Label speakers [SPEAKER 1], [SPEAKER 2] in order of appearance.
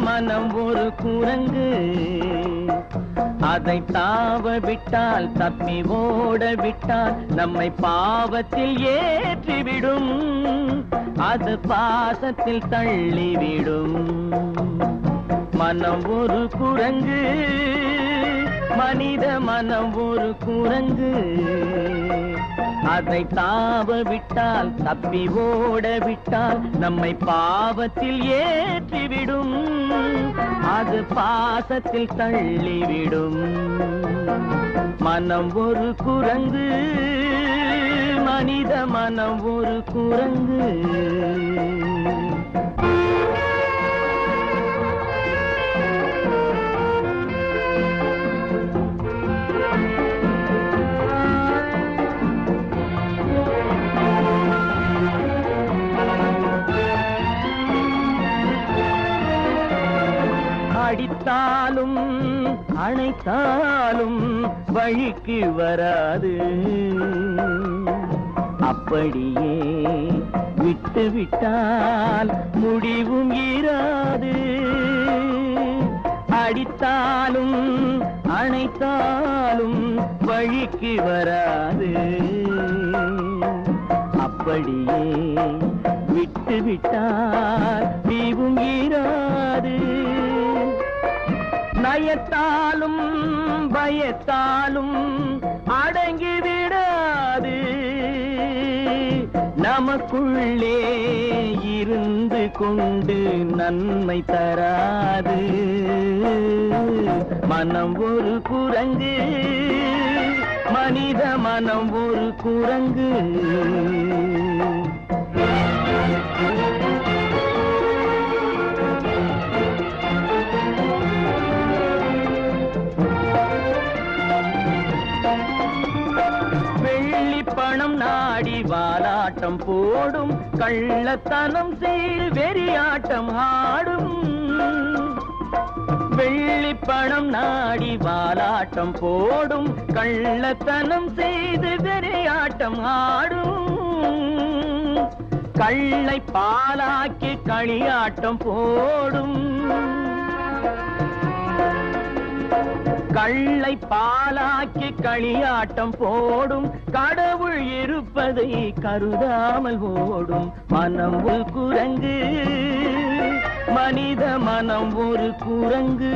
[SPEAKER 1] மனம் ஒரு குரங்கு, அதை தாவ விட்டால் தப்பி ஓட விட்டால் நம்மை பாவத்தில் ஏற்றிவிடும், அது பாசத்தில் தள்ளிவிடும். மனம் ஒரு குரங்கு, மனித மனம் ஒரு குரங்கு, அதை தாவ விட்டால் தப்பி ஓட விட்டால் நம்மை பாவத்தில் ஏற்றிவிடும், அது பாசத்தில் தள்ளிவிடும். மனம் ஒரு குரங்கு, மனித மனம் ஒரு குரங்கு. அடித்தாலும் அணைத்தாலும் வழிக்கு வராது, அப்படியே விட்டு விட்டால் முடிவும் இராது. அடித்தாலும் அணைத்தாலும் வழிக்கு வராது, அப்படியே விட்டு விட்டால் முடிவும் இராது. நயத்தாலும் பயத்தாலும் அடங்கிவிடாது, நமக்குள்ளே இருந்து கொண்டு நன்மை தராது. மனம் ஒரு குரங்கு, மனித மனம் ஒரு குரங்கு. பணம் நாடி வாலாட்டம் போடும், கள்ளத்தனம் செய்து வெறியாட்டம் ஆடும். வெள்ளி பணம் நாடி வாலாட்டம் போடும், கள்ளத்தனம் செய்து வெறியாட்டம் ஆடும். கள்ளை பாலாக்கி களியாட்டம் போடும், கள்ளை பாலாக்கி களியாட்டம் போடும். கடவுள் இருப்பதை கருதாமல் ஓடும். மனம் ஒரு குரங்கு, மனித மனம் ஒரு குரங்கு.